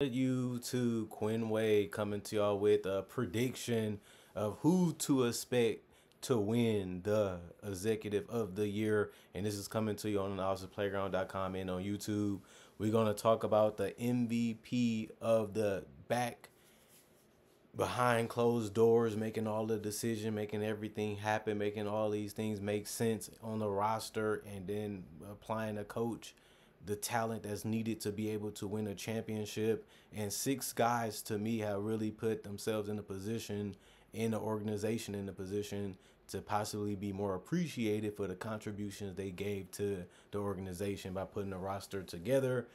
You to Quinn Wade coming to y'all with a prediction of who to expect to win the Executive of the Year. And this is coming to you on offensive and on YouTube. We're going to talk about the MVP of the back behind closed doors, making all the decision, making everything happen, making all these things make sense on the roster, and then applying a coach the talent that's needed to be able to win a championship. And six guys to me have really put themselves in a position in the organization in the position to possibly be more appreciated for the contributions they gave to the organization by putting the roster together.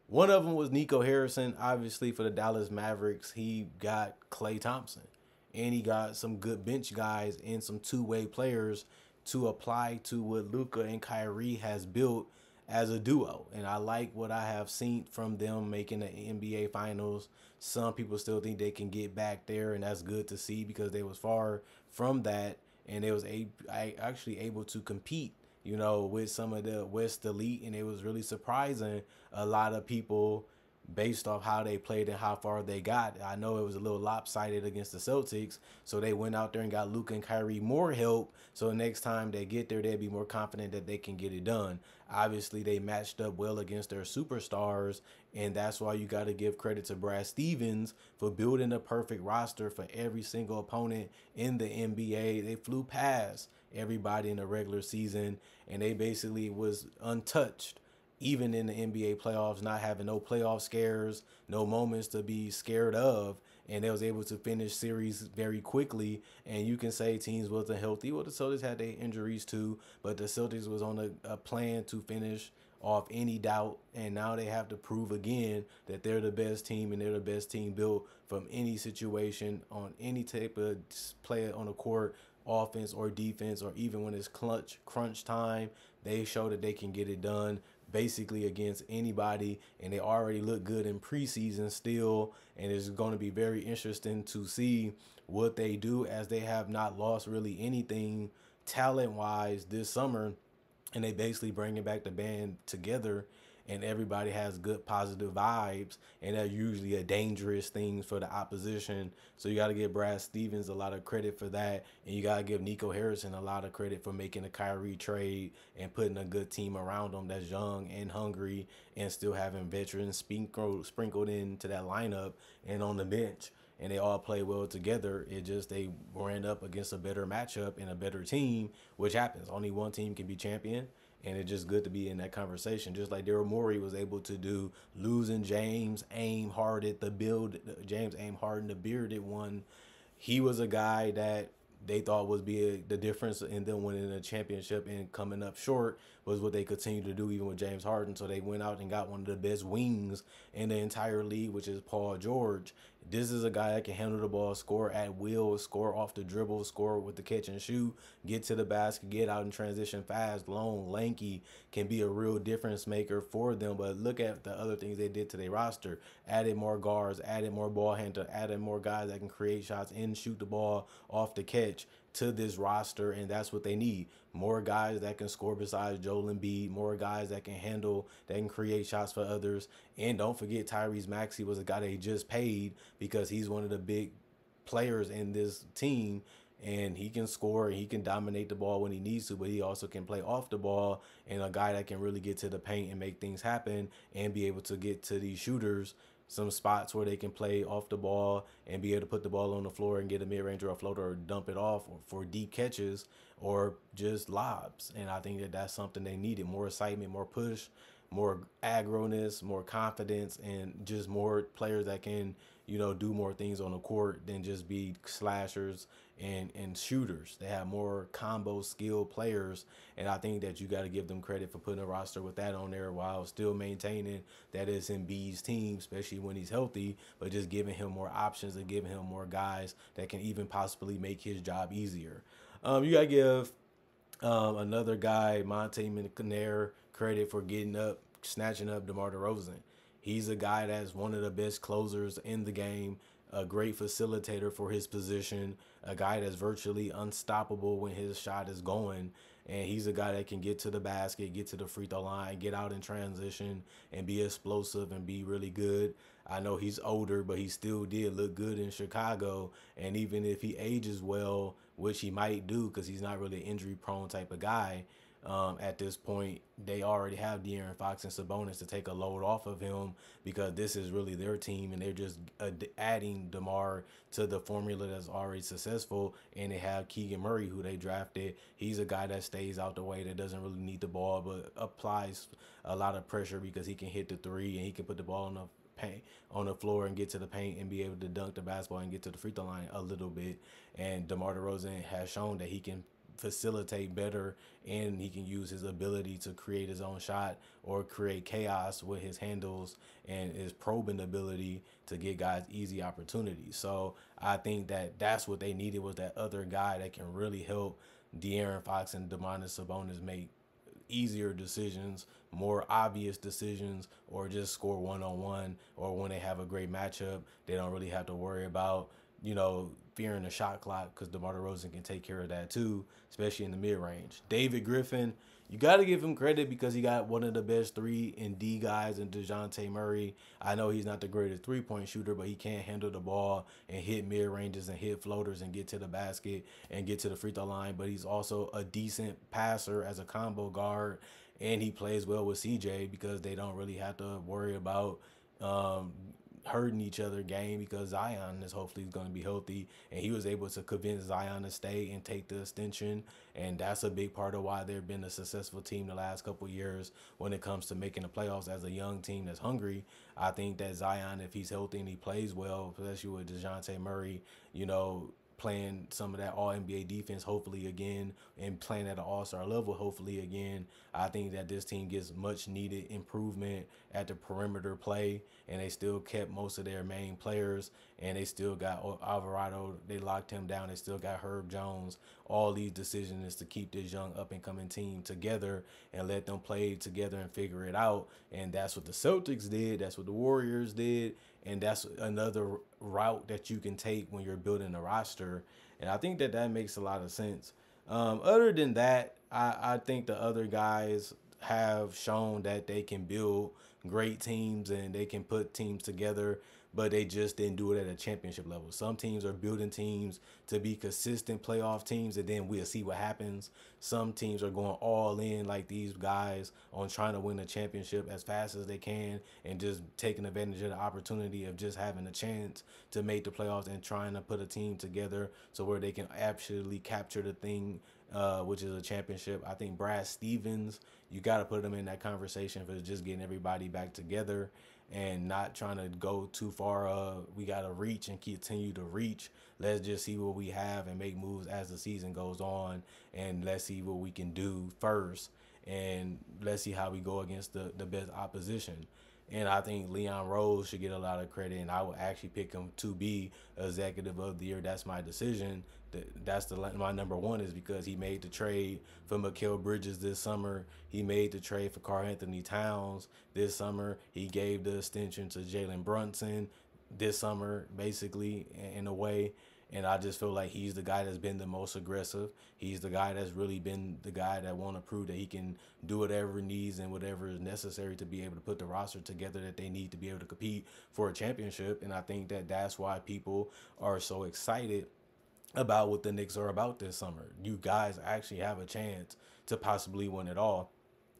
One of them was Nico Harrison, obviously for the Dallas Mavericks. He got Klay Thompson, and he got some good bench guys and some two-way players to apply to what Luka and Kyrie has built as a duo. And I like what I have seen from them making the NBA Finals. Some people still think they can get back there, and that's good to see because they was far from that, and they was actually able to compete, with some of the West Elite, and it was really surprising a lot of people based off how they played and how far they got. I know it was a little lopsided against the Celtics, so they went out there and got Luka and Kyrie more help. So next time they get there, they'll be more confident that they can get it done. Obviously, they matched up well against their superstars, and that's why you got to give credit to Brad Stevens for building a perfect roster for every single opponent in the NBA. They flew past everybody in the regular season, and they basically was untouched even in the NBA playoffs, not having no playoff scares, no moments to be scared of, and they was able to finish series very quickly. And you can say teams wasn't healthy. Well, the Celtics had their injuries too, but the Celtics was on a plan to finish off any doubt, and now they have to prove again that they're the best team and they're the best team built from any situation on any type of play on the court, offense or defense, or even when it's crunch time. They show that they can get it done basically against anybody, and they already look good in preseason still, and it's going to be very interesting to see what they do as they have not lost really anything talent wise this summer, and they basically bringing back the band together, and everybody has good positive vibes, and that's usually a dangerous thing for the opposition. So you got to give Brad Stevens a lot of credit for that, and you got to give Nico Harrison a lot of credit for making a Kyrie trade and putting a good team around him that's young and hungry, and still having veterans sprinkled into that lineup and on the bench, and they all play well together. It just they ran up against a better matchup and a better team, which happens. Only one team can be champion, and it's just good to be in that conversation. Just like Daryl Morey was able to do, losing James Aim Harden, the bearded one. He was a guy that they thought was the difference in them winning a championship and coming up short was what they continue to do even with James Harden. So they went out and got one of the best wings in the entire league, which is Paul George. This is a guy that can handle the ball, score at will, score off the dribble, score with the catch and shoot, get to the basket, get out in transition fast, long, lanky, can be a real difference maker for them. But look at the other things they did to their roster. Added more guards, added more ball handler, added more guys that can create shots and shoot the ball off the catch to this roster, and that's what they need. More guys that can score besides Joel Embiid, more guys that can handle, that can create shots for others. And don't forget Tyrese Maxey was a guy they just paid because he's one of the big players in this team, and he can score and he can dominate the ball when he needs to, but he also can play off the ball, and a guy that can really get to the paint and make things happen and be able to get to these shooters some spots where they can play off the ball and be able to put the ball on the floor and get a mid-range or a floater or dump it off for deep catches or just lobs. And I think that that's something they needed: more excitement, more push, more aggroness, more confidence, and just more players that can, do more things on the court than just be slashers and shooters. They have more combo skill players, and I think that you got to give them credit for putting a roster with that on there while still maintaining that it's Embiid's team, especially when he's healthy, but just giving him more options and giving him more guys that can even possibly make his job easier. You got to give another guy, Monte McNair, credit for snatching up DeMar DeRozan. He's a guy that's one of the best closers in the game, a great facilitator for his position, a guy that's virtually unstoppable when his shot is going. And he's a guy that can get to the basket, get to the free throw line, get out in transition, and be explosive and be really good. I know he's older, but he still did look good in Chicago. And even if he ages well, which he might do because he's not really an injury prone type of guy, at this point, they already have De'Aaron Fox and Sabonis to take a load off of him because this is really their team, and they're just adding DeMar to the formula that's already successful. And they have Keegan Murray, who they drafted. He's a guy that stays out the way, that doesn't really need the ball, but applies a lot of pressure because he can hit the three and he can put the ball on the paint on the floor and get to the paint and be able to dunk the basketball and get to the free throw line a little bit. And DeMar DeRozan has shown that he can facilitate better, and he can use his ability to create his own shot or create chaos with his handles and his probing ability to get guys easy opportunities. So I think that that's what they needed, was that other guy that can really help De'Aaron Fox and Domantas Sabonis make easier decisions, more obvious decisions, or just score one-on-one, or when they have a great matchup, they don't really have to worry about, fearing the shot clock, because DeMar DeRozan can take care of that too, especially in the mid-range. David Griffin, you got to give him credit because he got one of the best 3-and-D guys in DeJounte Murray. I know he's not the greatest three-point shooter, but he can handle the ball and hit mid-ranges and hit floaters and get to the basket and get to the free throw line. But he's also a decent passer as a combo guard, and he plays well with CJ because they don't really have to worry about hurting each other game, because Zion is hopefully going to be healthy, and he was able to convince Zion to stay and take the extension. And that's a big part of why they've been a successful team the last couple of years when it comes to making the playoffs as a young team that's hungry. I think that Zion, if he's healthy and he plays well, especially with DeJounte Murray, playing some of that all-NBA defense hopefully again, and playing at an all-star level hopefully again, I think that this team gets much needed improvement at the perimeter play. And they still kept most of their main players, and they still got Alvarado. They locked him down. They still got Herb Jones. All these decisions is to keep this young up-and-coming team together and let them play together and figure it out. And that's what the Celtics did. That's what the Warriors did. And that's another route that you can take when you're building a roster. And I think that makes a lot of sense. Other than that, I think the other guys have shown that they can build great teams and they can put teams together, but they just didn't do it at a championship level. Some teams are building teams to be consistent playoff teams, and then we'll see what happens. Some teams are going all in, like these guys, on trying to win a championship as fast as they can and just taking advantage of the opportunity of just having a chance to make the playoffs and trying to put a team together so where they can absolutely capture the thing, which is a championship. I think Brad Stevens, you got to put him in that conversation for just getting everybody back together and not trying to go too far. We got to reach and continue to reach. Let's just see what we have and make moves as the season goes on, and let's see what we can do first, and let's see how we go against the best opposition. And I think Leon Rose should get a lot of credit, and I would actually pick him to be executive of the year. That's my decision. That's my number one, is because he made the trade for Mikal Bridges this summer. He made the trade for Karl Anthony Towns this summer. He gave the extension to Jalen Brunson this summer, basically, in a way. And I just feel like he's the guy that's been the most aggressive. He's the guy that's really been the guy that want to prove that he can do whatever he needs and whatever is necessary to be able to put the roster together that they need to be able to compete for a championship. And I think that that's why people are so excited about what the Knicks are about this summer. You guys actually have a chance to possibly win it all.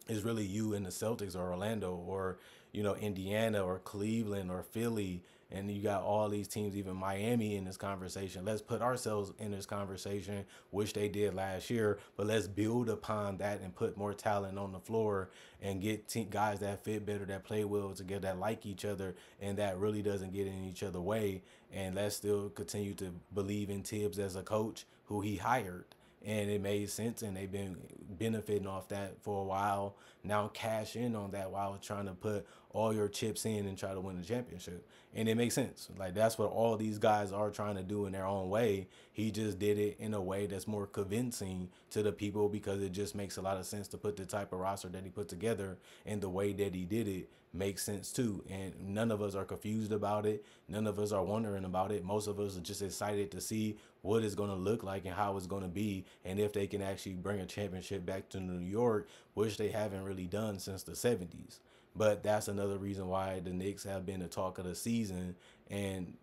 It's really you and the Celtics or Orlando or, Indiana or Cleveland or Philly. And you got all these teams, even Miami, in this conversation. Let's put ourselves in this conversation, which they did last year, but let's build upon that and put more talent on the floor and get guys that fit better, that play well together, that like each other, and that really doesn't get in each other's way. And let's still continue to believe in Tibbs as a coach who he hired. And it made sense, and they've been benefiting off that for a while. Now cash in on that while trying to put all your chips in and try to win the championship. And it makes sense. Like that's what all these guys are trying to do in their own way. He just did it in a way that's more convincing to the people because it just makes a lot of sense to put the type of roster that he put together, and the way that he did it makes sense too. And none of us are confused about it. None of us are wondering about it. Most of us are just excited to see what it's going to look like and how it's going to be, and if they can actually bring a championship back to New York, which they haven't really done since the 70s. But that's another reason why the Knicks have been the talk of the season, and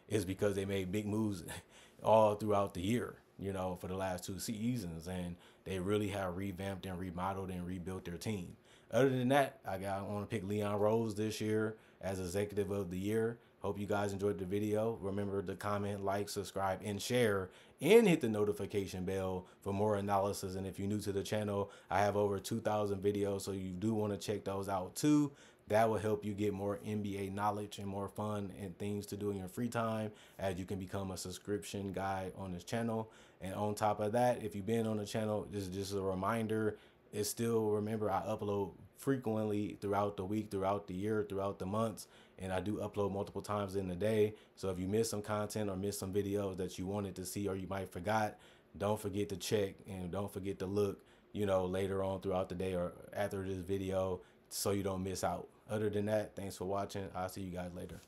it's because they made big moves all throughout the year, you know, for the last two seasons, and they really have revamped and remodeled and rebuilt their team. Other than that, I want to pick Leon Rose this year as Executive of the Year. Hope you guys enjoyed the video. Remember to comment, like, subscribe, and share, and hit the notification bell for more analysis. And if you're new to the channel, I have over 2,000 videos, so you do want to check those out too. That will help you get more NBA knowledge and more fun and things to do in your free time, as you can become a subscription guy on this channel. And on top of that, if you've been on the channel, this is just a reminder. It's still, remember, I upload frequently throughout the week, throughout the year, throughout the months, and I do upload multiple times in the day. So if you miss some content or miss some videos that you wanted to see or you might forgot, don't forget to check and don't forget to look, you know, later on throughout the day or after this video, so you don't miss out. Other than that, thanks for watching. I'll see you guys later.